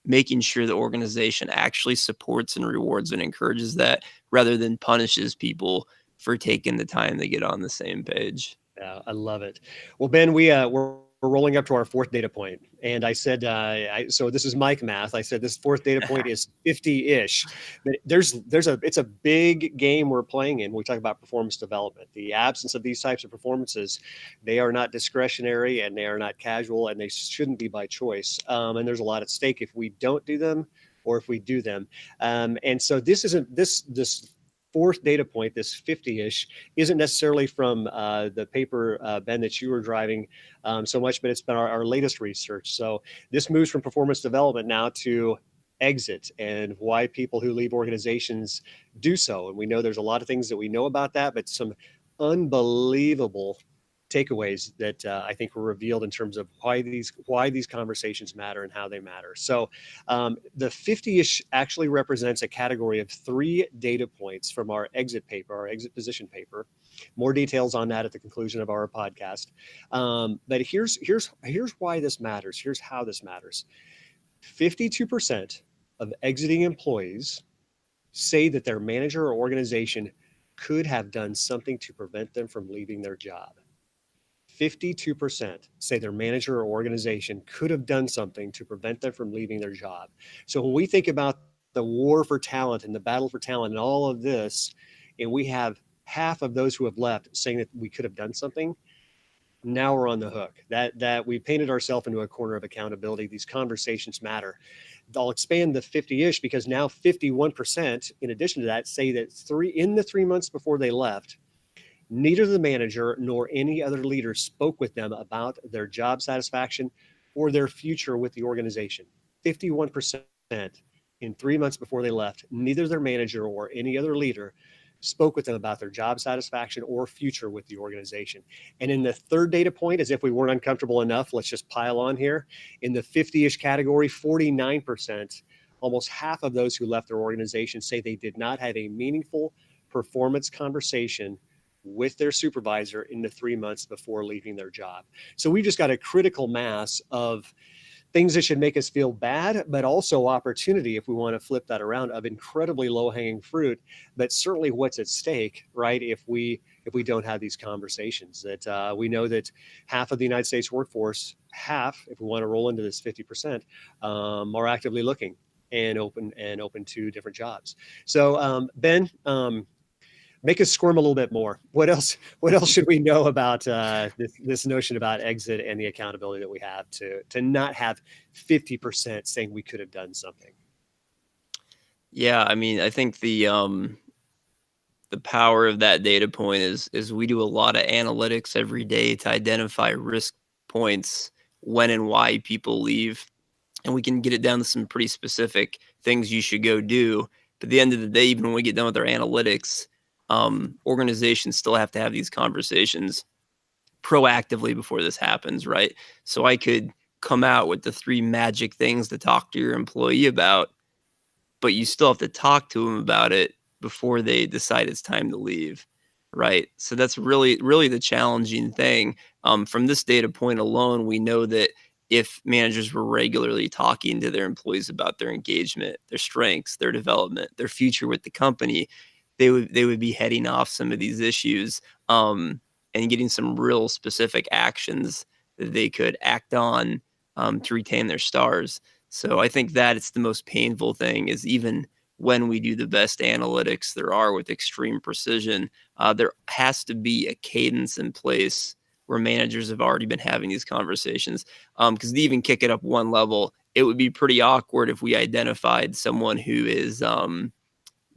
making sure the organization actually supports and rewards and encourages that, rather than punishes people for taking the time to get on the same page. Yeah, I love it. Well, Ben, we're rolling up to our fourth data point, and I said, so this is Mike math. I said this fourth data point is 50-ish, but it's a big game we're playing in. We talk about performance development. The absence of these types of performances, they are not discretionary, and they are not casual, and they shouldn't be by choice. And there's a lot at stake if we don't do them, or if we do them. And so this fourth data point, this 50-ish, isn't necessarily from the paper, Ben, that you were driving so much, but it's been our latest research. So this moves from performance development now to exit, and why people who leave organizations do so. And we know there's a lot of things that we know about that, but some unbelievable takeaways that I think were revealed in terms of why these conversations matter and how they matter. So the 50-ish actually represents a category of 3 data points from our exit paper, our exit position paper. More details on that at the conclusion of our podcast. But here's why this matters. Here's how this matters. 52% of exiting employees say that their manager or organization could have done something to prevent them from leaving their job. 52% say their manager or organization could have done something to prevent them from leaving their job. So when we think about the war for talent and the battle for talent and all of this, and we have half of those who have left saying that we could have done something, now we're on the hook. That we painted ourselves into a corner of accountability. These conversations matter. I'll expand the 50-ish because now 51%, in addition to that, say that in the 3 months before they left, neither the manager nor any other leader spoke with them about their job satisfaction or their future with the organization. 51% in 3 months before they left, neither their manager or any other leader spoke with them about their job satisfaction or future with the organization. And in the third data point, as if we weren't uncomfortable enough, let's just pile on here. In the 50-ish category, 49%, almost half of those who left their organization say they did not have a meaningful performance conversation with their supervisor in the 3 months before leaving their job. So we've just got a critical mass of things that should make us feel bad, but also opportunity, if we want to flip that around, of incredibly low-hanging fruit, but certainly what's at stake, right? If we don't have these conversations, that we know that half of the United States workforce, if we want to roll into this 50%, are actively looking and open to different jobs. So Ben, make us squirm a little bit more. What else should we know about this notion about exit and the accountability that we have to not have 50% saying we could have done something? Yeah, I mean, I think the power of that data point is we do a lot of analytics every day to identify risk points when and why people leave, and we can get it down to some pretty specific things you should go do. But at the end of the day, even when we get done with our analytics, organizations still have to have these conversations proactively before this happens, right? So I could come out with the 3 magic things to talk to your employee about, but you still have to talk to them about it before they decide it's time to leave, right? So that's really, really the challenging thing. From this data point alone, we know that if managers were regularly talking to their employees about their engagement, their strengths, their development, their future with the company, they would be heading off some of these issues and getting some real specific actions that they could act on to retain their stars. So I think that it's the most painful thing is even when we do the best analytics there are with extreme precision, there has to be a cadence in place where managers have already been having these conversations. Because to even kick it up one level, it would be pretty awkward if we identified someone who is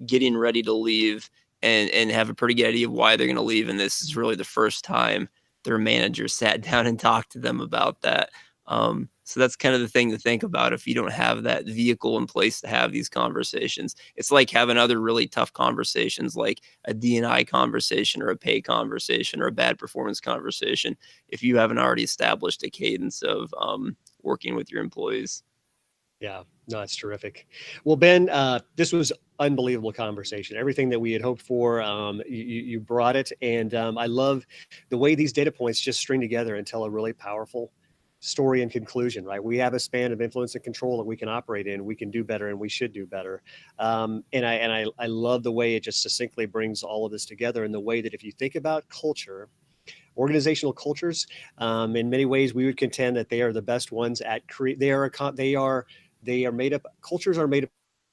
getting ready to leave and have a pretty good idea of why they're going to leave. And this is really the first time their manager sat down and talked to them about that. So that's kind of the thing to think about. If you don't have that vehicle in place to have these conversations, it's like having other really tough conversations, like a D&I conversation or a pay conversation or a bad performance conversation, if you haven't already established a cadence of working with your employees. Yeah, no, it's terrific. Well, Ben, this was unbelievable conversation. Everything that we had hoped for, you brought it. And I love the way these data points just string together and tell a really powerful story and conclusion, right? We have a span of influence and control that we can operate in. We can do better and we should do better. And I love the way it just succinctly brings all of this together in the way that if you think about culture, organizational cultures, in many ways, we would contend that they are the best ones at cultures are made up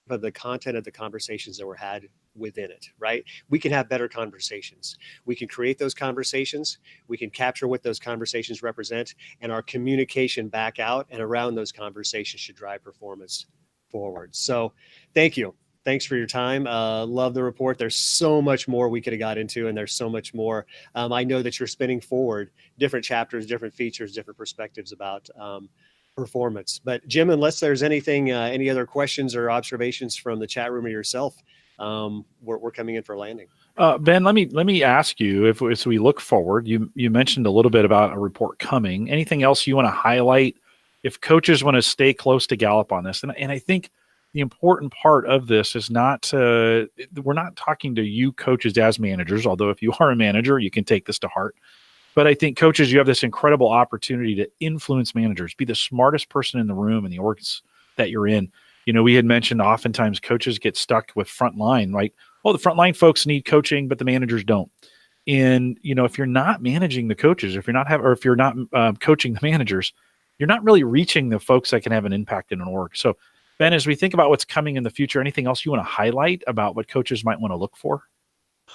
of the content of the conversations that were had within it, right? We can have better conversations. We can create those conversations. We can capture what those conversations represent, and our communication back out and around those conversations should drive performance forward. So thank you. Thanks for your time. Love the report. There's so much more we could have got into, and there's so much more. I know that you're spinning forward different chapters, different features, different perspectives about performance. But Jim, unless there's anything, any other questions or observations from the chat room or yourself, we're coming in for a landing. Ben, let me ask you, as we look forward, you mentioned a little bit about a report coming. Anything else you want to highlight if coaches want to stay close to Gallup on this? And I think the important part of this is we're not talking to you coaches as managers, although if you are a manager, you can take this to heart. But I think coaches, you have this incredible opportunity to influence managers, be the smartest person in the room in the orgs that you're in. You know, we had mentioned oftentimes coaches get stuck with frontline, right? Oh, the frontline folks need coaching, but the managers don't. And, if you're not managing the coaches, if you're not coaching the managers, you're not really reaching the folks that can have an impact in an org. So, Ben, as we think about what's coming in the future, anything else you want to highlight about what coaches might want to look for?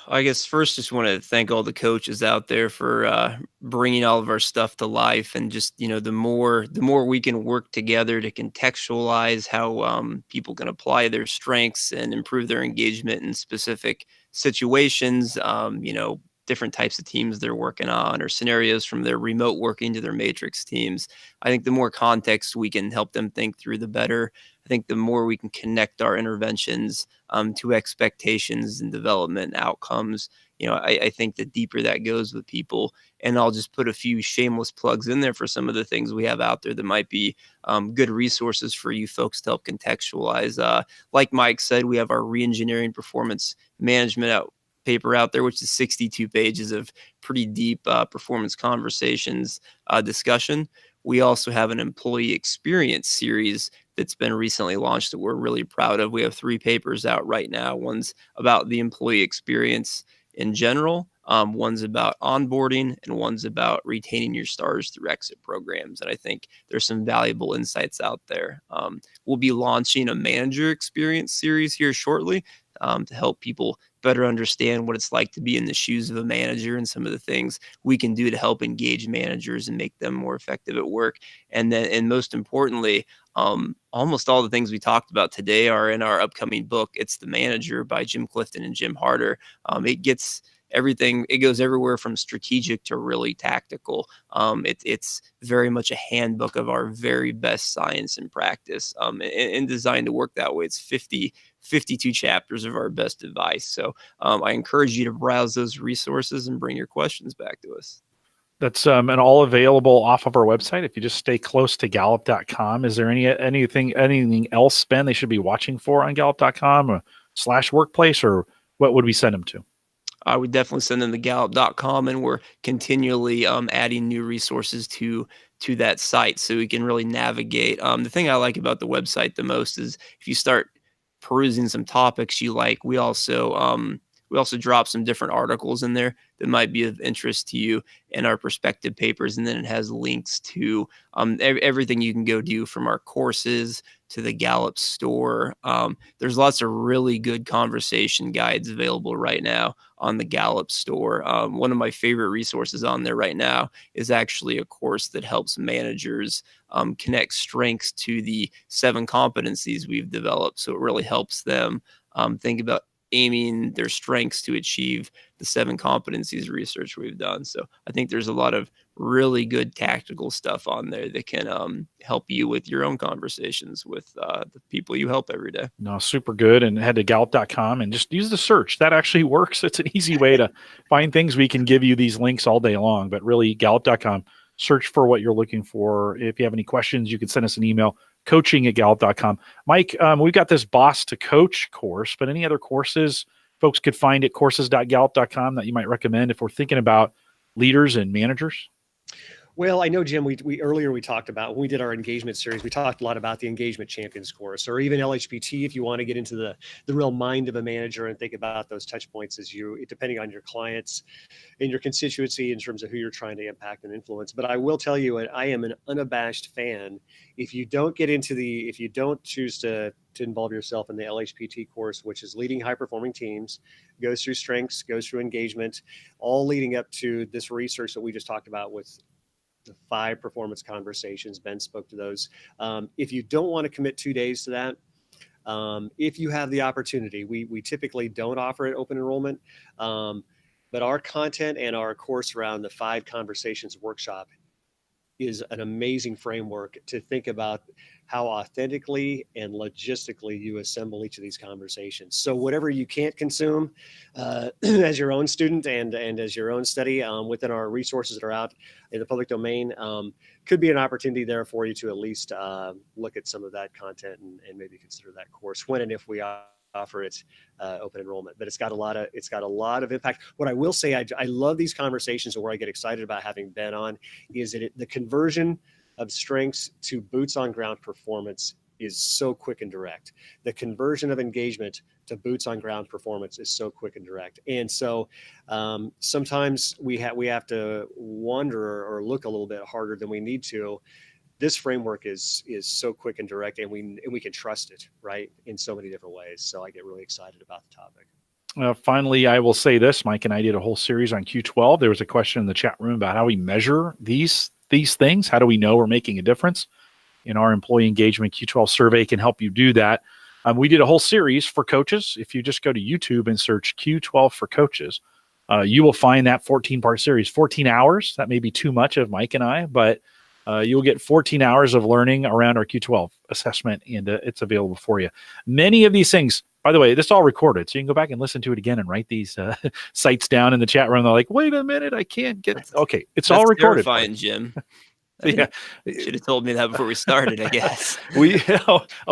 I guess first, just want to thank all the coaches out there for bringing all of our stuff to life, and just the more we can work together to contextualize how people can apply their strengths and improve their engagement in specific situations. Different types of teams they're working on, or scenarios from their remote working to their matrix teams. I think the more context we can help them think through, the better. I think the more we can connect our interventions to expectations and development outcomes, I think the deeper that goes with people. And I'll just put a few shameless plugs in there for some of the things we have out there that might be good resources for you folks to help contextualize. Like Mike said, we have our reengineering performance management paper out there, which is 62 pages of pretty deep performance conversations discussion. We also have an employee experience series that's been recently launched that we're really proud of. We have 3 papers out right now. One's about the employee experience in general, one's about onboarding, and one's about retaining your stars through exit programs. And I think there's some valuable insights out there. We'll be launching a manager experience series here shortly to help people better understand what it's like to be in the shoes of a manager, and some of the things we can do to help engage managers and make them more effective at work. And most importantly, almost all the things we talked about today are in our upcoming book, It's the Manager by Jim Clifton and Jim Harder. It gets everything. It goes everywhere from strategic to really tactical. It's very much a handbook of our very best science and practice, and designed to work that way. It's 52 chapters of our best advice. So I encourage you to browse those resources and bring your questions back to us. That's and all available off of our website. If you just stay close to Gallup.com, is there anything else, Ben, they should be watching for on Gallup.com or /workplace, or what would we send them to? I would definitely send them to Gallup.com, and we're continually adding new resources to that site so we can really navigate. The thing I like about the website the most is if you start perusing some topics you like, we also drop some different articles in there that might be of interest to you in our perspective papers. And then it has links to everything you can go do, from our courses to the Gallup store. There's lots of really good conversation guides available right now on the Gallup store. One of my favorite resources on there right now is actually a course that helps managers connect strengths to the 7 competencies we've developed. So it really helps them think about aiming their strengths to achieve the 7 competencies research we've done. So I think there's a lot of really good tactical stuff on there that can help you with your own conversations with the people you help every day. No, super good. And head to Gallup.com and just use the search. That actually works. It's an easy way to find things. We can give you these links all day long, but really Gallup.com, search for what you're looking for. If you have any questions, you can send us an email, coaching@gallup.com. Mike, we've got this Boss to Coach course, but any other courses folks could find at courses.gallup.com that you might recommend if we're thinking about leaders and managers? Well, I know, Jim, we earlier we talked about, when we did our engagement series, we talked a lot about the Engagement Champions course, or even LHPT if you want to get into the real mind of a manager and think about those touch points depending on your clients and your constituency in terms of who you're trying to impact and influence. But I will tell you, I am an unabashed fan. If you don't choose to involve yourself in the LHPT course, which is leading high-performing teams, goes through strengths, goes through engagement, all leading up to this research that we just talked about with the 5 performance conversations. Ben spoke to those. If you don't want to commit 2 days to that, if you have the opportunity, we typically don't offer it open enrollment, but our content and our course around the 5 conversations workshop is an amazing framework to think about how authentically and logistically you assemble each of these conversations. So whatever you can't consume as your own student and as your own study within our resources that are out in the public domain, could be an opportunity there for you to at least look at some of that content and maybe consider that course when and if we offer it open enrollment. But it's got a lot of impact. What I will say, I love these conversations, and where I get excited about having Ben on is that the conversion of strengths to boots on ground performance is so quick and direct. The conversion of engagement to boots on ground performance is so quick and direct. And so sometimes we have to wonder or look a little bit harder than we need to. This framework is so quick and direct, and we can trust it, right, in so many different ways. So I get really excited about the topic. Finally, I will say this. Mike and I did a whole series on Q12. There was a question in the chat room about how we measure these things. How do we know we're making a difference? In our employee engagement Q12 survey can help you do that. We did a whole series for coaches. If you just go to YouTube and search Q12 for coaches, you will find that 14-part series, 14 hours. That may be too much of Mike and I, but you'll get 14 hours of learning around our Q12 assessment, and it's available for you. Many of these things, by the way, this is all recorded, so you can go back and listen to it again and write these sites down in the chat room. They're like, wait a minute, I can't get – okay, it's all recorded. That's terrifying, Jim. Yeah. Should have told me that before we started, I guess.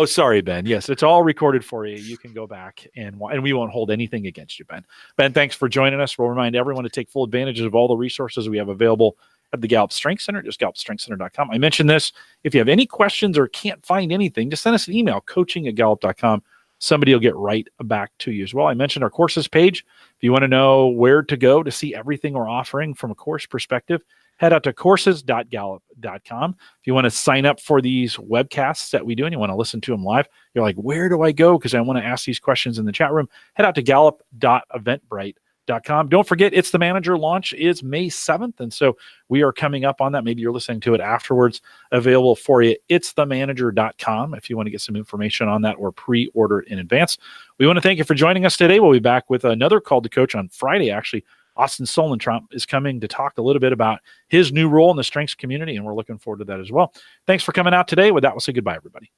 Sorry, Ben. Yes, it's all recorded for you. You can go back and we won't hold anything against you, Ben. Ben, thanks for joining us. We'll remind everyone to take full advantage of all the resources we have available at the Gallup Strength Center, just gallupstrengthcenter.com. I mentioned this. If you have any questions or can't find anything, just send us an email, coaching@gallup.com. Somebody will get right back to you as well. I mentioned our courses page. If you want to know where to go to see everything we're offering from a course perspective, head out to courses.gallup.com. If you want to sign up for these webcasts that we do and you want to listen to them live, you're like, where do I go? Because I want to ask these questions in the chat room. Head out to gallup.eventbrite.com. Don't forget, It's the Manager launch is May 7th. And so we are coming up on that. Maybe you're listening to it afterwards. Available for you, itsthemanager.com if you want to get some information on that or pre-order in advance. We want to thank you for joining us today. We'll be back with another Call to Coach on Friday, actually. Austin Solentrump is coming to talk a little bit about his new role in the strengths community, and we're looking forward to that as well. Thanks for coming out today. With that, we'll say goodbye, everybody.